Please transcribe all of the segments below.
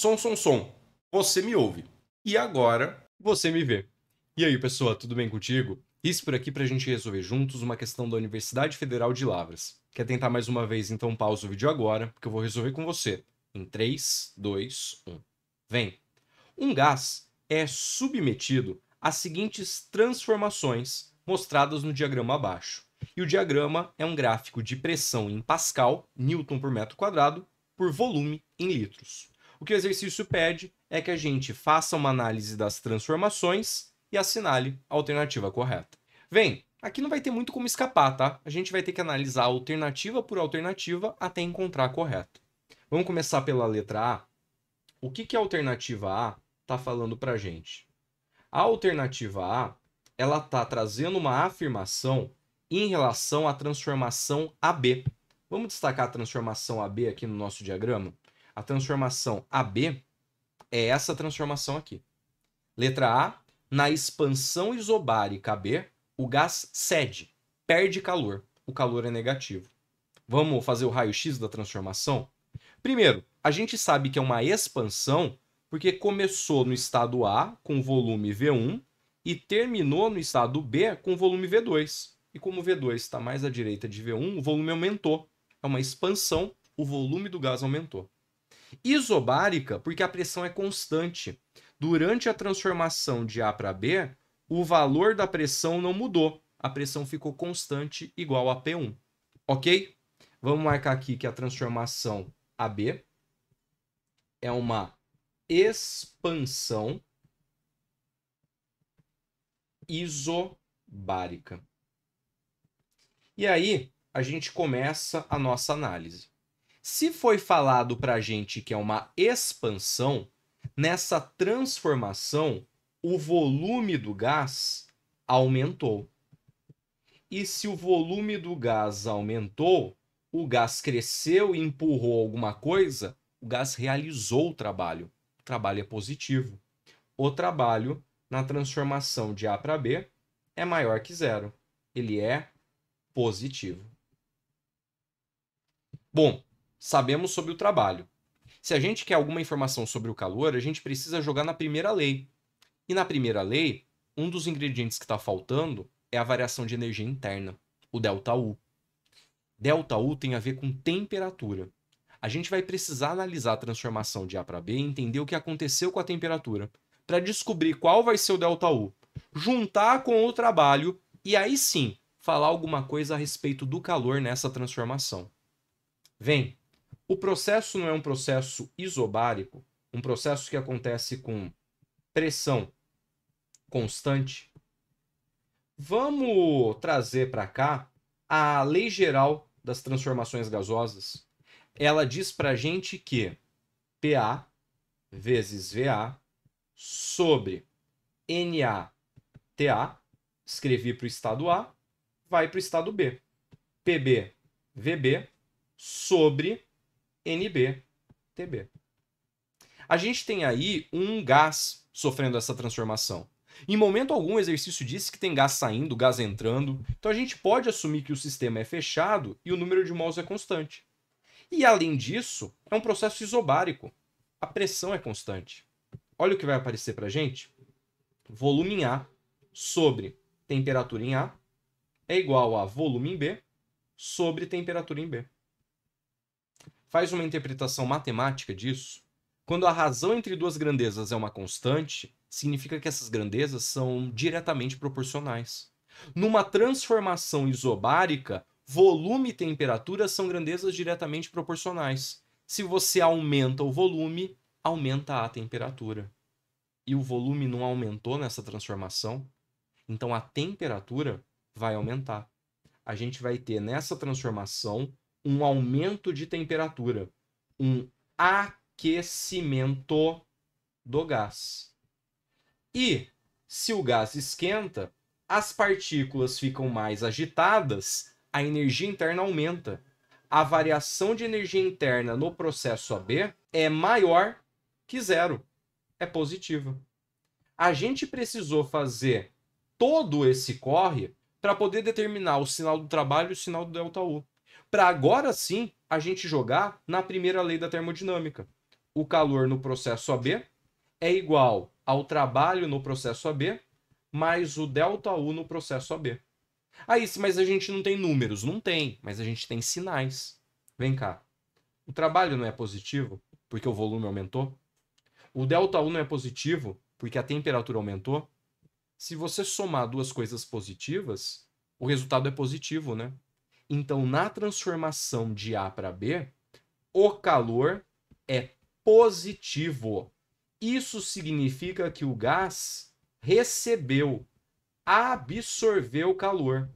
Som, som, som. Você me ouve. E agora, você me vê. E aí, pessoal, tudo bem contigo? Isso por aqui pra gente resolver juntos uma questão da Universidade Federal de Lavras. Quer tentar mais uma vez? Então pausa o vídeo agora, porque eu vou resolver com você. Em 3, 2, 1. Vem! Um gás é submetido às seguintes transformações mostradas no diagrama abaixo. E o diagrama é um gráfico de pressão em Pascal, Newton por metro quadrado, por volume em litros. O que o exercício pede é que a gente faça uma análise das transformações e assinale a alternativa correta. Vem, aqui não vai ter muito como escapar, tá? A gente vai ter que analisar alternativa por alternativa até encontrar a correta. Vamos começar pela letra A. O que a alternativa A está falando para a gente? A alternativa A, ela está trazendo uma afirmação em relação à transformação AB. Vamos destacar a transformação AB aqui no nosso diagrama? A transformação AB é essa transformação aqui. Letra A, na expansão isobárica AB, o gás cede, perde calor. O calor é negativo. Vamos fazer o raio-x da transformação? Primeiro, a gente sabe que é uma expansão porque começou no estado A com volume V1 e terminou no estado B com volume V2. E como o V2 está mais à direita de V1, o volume aumentou. É uma expansão, o volume do gás aumentou. Isobárica, porque a pressão é constante. Durante a transformação de A para B, o valor da pressão não mudou. A pressão ficou constante, igual a P1. Ok? Vamos marcar aqui que a transformação AB é uma expansão isobárica. E aí, a gente começa a nossa análise. Se foi falado para a gente que é uma expansão, nessa transformação, o volume do gás aumentou. E se o volume do gás aumentou, o gás cresceu e empurrou alguma coisa, o gás realizou o trabalho. O trabalho é positivo. O trabalho na transformação de A para B é maior que zero. Ele é positivo. Bom, sabemos sobre o trabalho. Se a gente quer alguma informação sobre o calor, a gente precisa jogar na primeira lei. E na primeira lei, um dos ingredientes que está faltando é a variação de energia interna, o ΔU. ΔU tem a ver com temperatura. A gente vai precisar analisar a transformação de A para B e entender o que aconteceu com a temperatura, para descobrir qual vai ser o ΔU, juntar com o trabalho e aí sim falar alguma coisa a respeito do calor nessa transformação. Vem, o processo não é um processo isobárico, um processo que acontece com pressão constante. Vamos trazer para cá a lei geral das transformações gasosas. Ela diz para a gente que PA vezes VA sobre NaTA, escrevi para o estado A, vai para o estado B. PB, VB sobre NB, TB. A gente tem aí um gás sofrendo essa transformação. Em momento algum, o exercício disse que tem gás saindo, gás entrando. Então a gente pode assumir que o sistema é fechado e o número de mols é constante. E além disso, é um processo isobárico. A pressão é constante. Olha o que vai aparecer para a gente. Volume em A sobre temperatura em A é igual a volume em B sobre temperatura em B. Faz uma interpretação matemática disso. Quando a razão entre duas grandezas é uma constante, significa que essas grandezas são diretamente proporcionais. Numa transformação isobárica, volume e temperatura são grandezas diretamente proporcionais. Se você aumenta o volume, aumenta a temperatura. E o volume não aumentou nessa transformação, então a temperatura vai aumentar. A gente vai ter nessa transformação um aumento de temperatura, um aquecimento do gás. E se o gás esquenta, as partículas ficam mais agitadas, a energia interna aumenta. A variação de energia interna no processo AB é maior que zero. É positiva. A gente precisou fazer todo esse corre para poder determinar o sinal do trabalho e o sinal do ΔU. Para agora sim a gente jogar na primeira lei da termodinâmica. o calor no processo AB é igual ao trabalho no processo AB mais o ΔU no processo AB. Aí, mas a gente não tem números. Não tem, mas a gente tem sinais. Vem cá. O trabalho não é positivo porque o volume aumentou? O ΔU não é positivo porque a temperatura aumentou? Se você somar duas coisas positivas, o resultado é positivo, né? Então, na transformação de A para B, o calor é positivo. Isso significa que o gás recebeu, absorveu calor.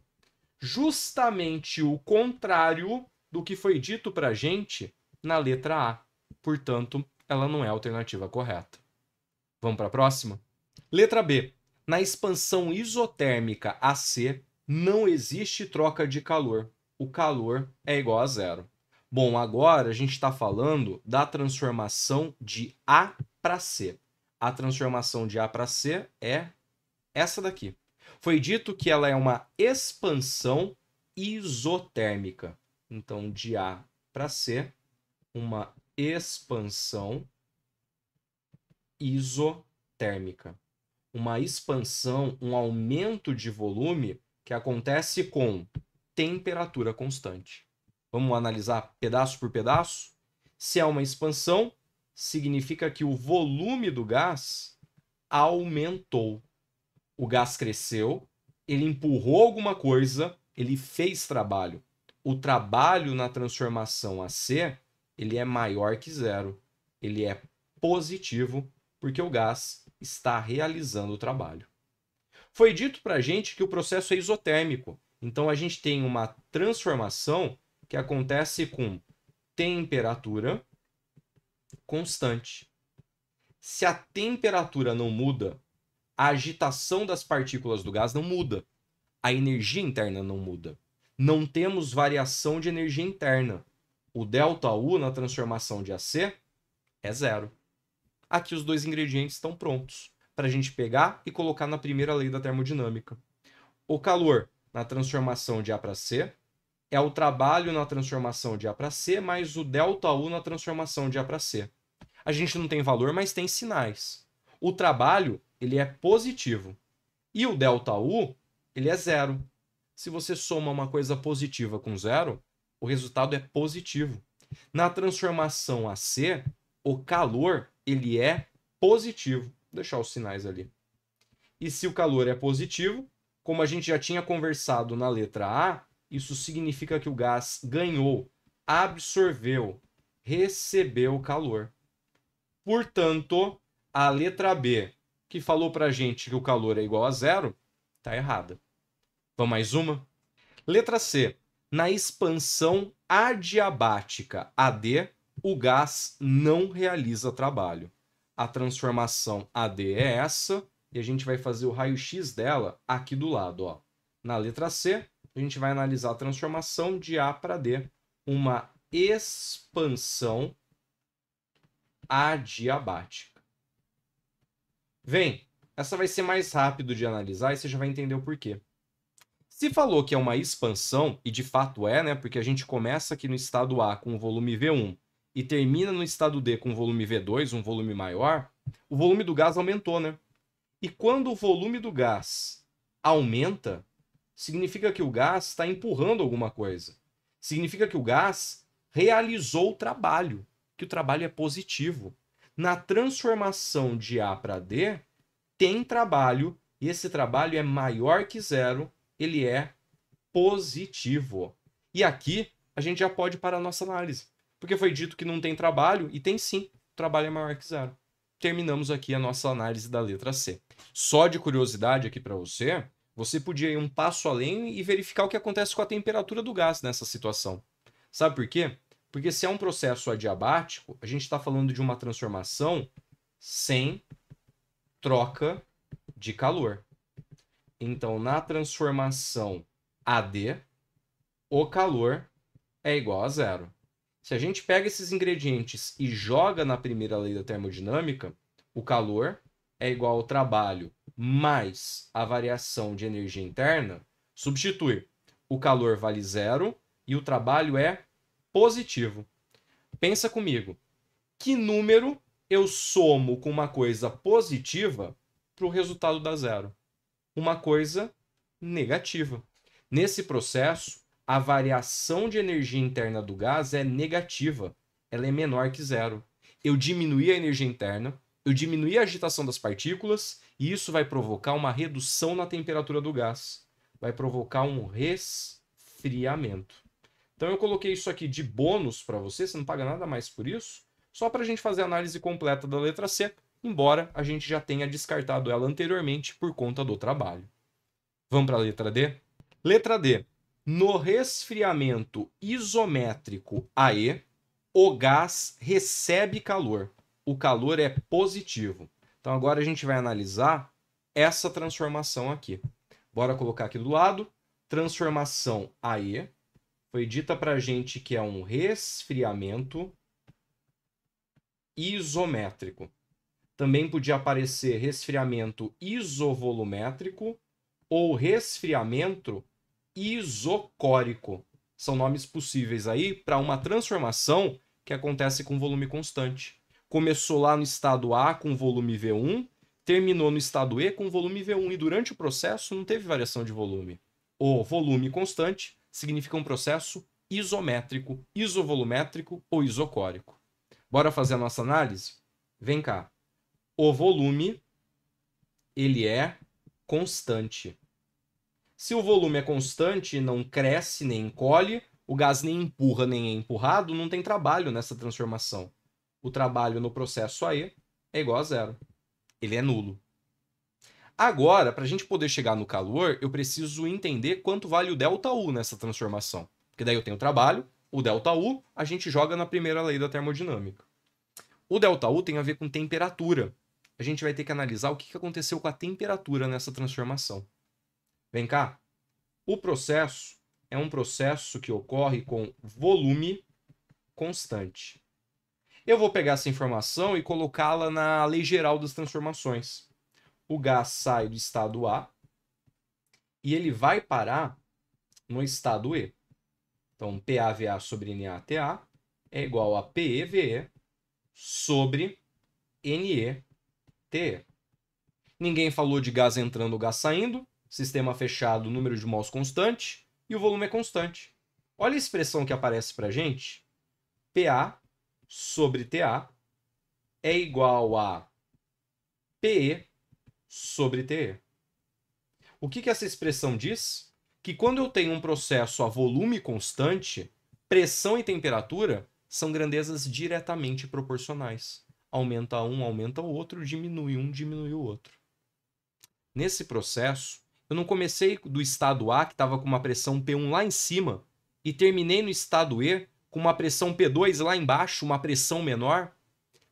Justamente o contrário do que foi dito para a gente na letra A. Portanto, ela não é a alternativa correta. Vamos para a próxima? Letra B. Na expansão isotérmica AC, não existe troca de calor. O calor é igual a zero. Bom, agora a gente está falando da transformação de A para C. A transformação de A para C é essa daqui. Foi dito que ela é uma expansão isotérmica. Então, de A para C, uma expansão isotérmica. Uma expansão, um aumento de volume que acontece com temperatura constante. Vamos analisar pedaço por pedaço? Se é uma expansão, significa que o volume do gás aumentou. O gás cresceu, ele empurrou alguma coisa, ele fez trabalho. O trabalho na transformação AC, ele é maior que zero. Ele é positivo, porque o gás está realizando o trabalho. Foi dito para a gente que o processo é isotérmico. Então, a gente tem uma transformação que acontece com temperatura constante. Se a temperatura não muda, a agitação das partículas do gás não muda. A energia interna não muda. Não temos variação de energia interna. O ΔU na transformação de AC é zero. Aqui os dois ingredientes estão prontos para a gente pegar e colocar na primeira lei da termodinâmica. O calor na transformação de A para C é o trabalho na transformação de A para C mais o ΔU na transformação de A para C. A gente não tem valor, mas tem sinais. O trabalho, ele é positivo. E o ΔU, ele é zero. Se você soma uma coisa positiva com zero, o resultado é positivo. Na transformação AC, o calor, ele é positivo. Vou deixar os sinais ali. E se o calor é positivo, como a gente já tinha conversado na letra A, isso significa que o gás ganhou, absorveu, recebeu calor. Portanto, a letra B, que falou para a gente que o calor é igual a zero, está errada. Vamos mais uma? Letra C. Na expansão adiabática AD, o gás não realiza trabalho. A transformação AD é essa, e a gente vai fazer o raio-x dela aqui do lado. Ó. Na letra C, a gente vai analisar a transformação de A para D, uma expansão adiabática. Vem, essa vai ser mais rápido de analisar e você já vai entender o porquê. Se falou que é uma expansão, e de fato é, né? Porque a gente começa aqui no estado A com o volume V1 e termina no estado D com o volume V2, um volume maior, o volume do gás aumentou, né? E quando o volume do gás aumenta, significa que o gás está empurrando alguma coisa. Significa que o gás realizou o trabalho, que o trabalho é positivo. Na transformação de A para D, tem trabalho, e esse trabalho é maior que zero, ele é positivo. E aqui a gente já pode parar a nossa análise, porque foi dito que não tem trabalho, e tem sim, o trabalho é maior que zero. Terminamos aqui a nossa análise da letra C. Só de curiosidade aqui para você, você podia ir um passo além e verificar o que acontece com a temperatura do gás nessa situação. Sabe por quê? Porque se é um processo adiabático, a gente está falando de uma transformação sem troca de calor. Então, na transformação AD, o calor é igual a zero. Se a gente pega esses ingredientes e joga na primeira lei da termodinâmica, o calor é igual ao trabalho mais a variação de energia interna, substitui. O calor vale zero e o trabalho é positivo. Pensa comigo. Que número eu somo com uma coisa positiva para o resultado dar zero? Uma coisa negativa. Nesse processo, a variação de energia interna do gás é negativa. Ela é menor que zero. Eu diminuí a energia interna, eu diminuí a agitação das partículas e isso vai provocar uma redução na temperatura do gás. Vai provocar um resfriamento. Então eu coloquei isso aqui de bônus para você não paga nada mais por isso, só para a gente fazer a análise completa da letra C, embora a gente já tenha descartado ela anteriormente por conta do trabalho. Vamos para a letra D? Letra D. No resfriamento isométrico AE, o gás recebe calor. O calor é positivo. Então agora a gente vai analisar essa transformação aqui. Bora colocar aqui do lado. Transformação AE. Foi dita para a gente que é um resfriamento isométrico. Também podia aparecer resfriamento isovolumétrico ou resfriamento isocórico. São nomes possíveis aí para uma transformação que acontece com volume constante. Começou lá no estado A com volume V1, terminou no estado E com volume V1 e durante o processo não teve variação de volume. O volume constante significa um processo isométrico, isovolumétrico ou isocórico. Bora fazer a nossa análise? Vem cá. O volume, ele é constante. Se o volume é constante, não cresce nem encolhe, o gás nem empurra nem é empurrado, não tem trabalho nessa transformação. O trabalho no processo AE é igual a zero. Ele é nulo. Agora, para a gente poder chegar no calor, eu preciso entender quanto vale o ΔU nessa transformação. Porque daí eu tenho o trabalho, o ΔU a gente joga na primeira lei da termodinâmica. O ΔU tem a ver com temperatura. A gente vai ter que analisar o que aconteceu com a temperatura nessa transformação. Vem cá. O processo é um processo que ocorre com volume constante. Eu vou pegar essa informação e colocá-la na lei geral das transformações. O gás sai do estado A e ele vai parar no estado E. Então, PAVA sobre NaTA é igual a PEVE sobre NeTe. Ninguém falou de gás entrando, gás saindo. Sistema fechado, número de mols constante e o volume é constante. Olha a expressão que aparece para a gente. PA sobre TA é igual a PE sobre TE. O que essa expressão diz? Que quando eu tenho um processo a volume constante, pressão e temperatura são grandezas diretamente proporcionais. Aumenta um, aumenta o outro, diminui um, diminui o outro. Nesse processo, eu não comecei do estado A, que estava com uma pressão P1 lá em cima, e terminei no estado E, com uma pressão P2 lá embaixo, uma pressão menor.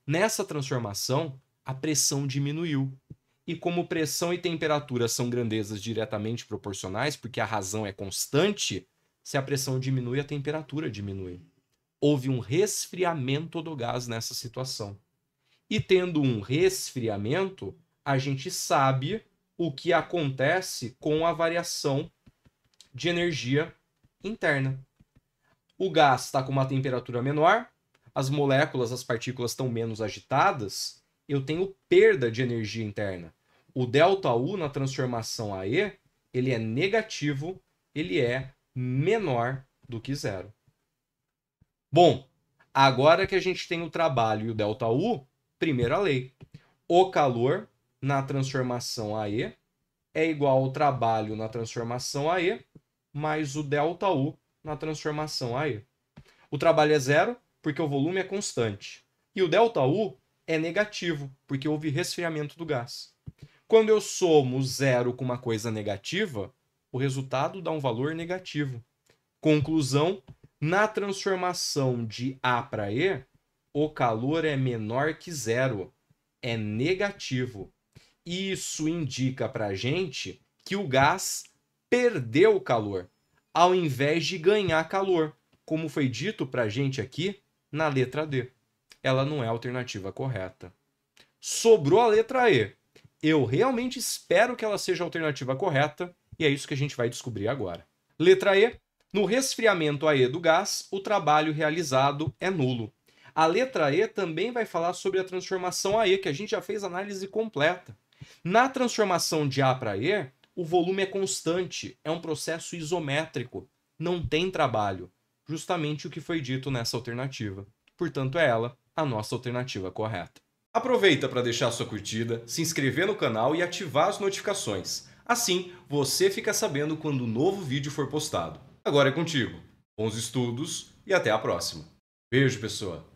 Nessa transformação, a pressão diminuiu. E como pressão e temperatura são grandezas diretamente proporcionais, porque a razão é constante, se a pressão diminui, a temperatura diminui. Houve um resfriamento do gás nessa situação. E tendo um resfriamento, a gente sabe o que acontece com a variação de energia interna. O gás está com uma temperatura menor, as moléculas, as partículas estão menos agitadas, eu tenho perda de energia interna. O ΔU na transformação AE, ele é negativo, ele é menor do que zero. Bom, agora que a gente tem o trabalho e o ΔU, primeira lei. O calor na transformação AE é igual ao trabalho na transformação AE mais o ΔU na transformação AE. O trabalho é zero porque o volume é constante. E o ΔU é negativo porque houve resfriamento do gás. Quando eu somo zero com uma coisa negativa, o resultado dá um valor negativo. Conclusão, na transformação de A para E, o calor é menor que zero. É negativo. Isso indica para a gente que o gás perdeu calor, ao invés de ganhar calor, como foi dito para a gente aqui na letra D. Ela não é a alternativa correta. Sobrou a letra E. Eu realmente espero que ela seja a alternativa correta, e é isso que a gente vai descobrir agora. Letra E. No resfriamento AE do gás, o trabalho realizado é nulo. A letra E também vai falar sobre a transformação a E, que a gente já fez análise completa. Na transformação de A para E, o volume é constante, é um processo isométrico, não tem trabalho. Justamente o que foi dito nessa alternativa. Portanto, é ela a nossa alternativa correta. Aproveita para deixar sua curtida, se inscrever no canal e ativar as notificações. Assim, você fica sabendo quando um novo vídeo for postado. Agora é contigo. Bons estudos e até a próxima. Beijo, pessoa!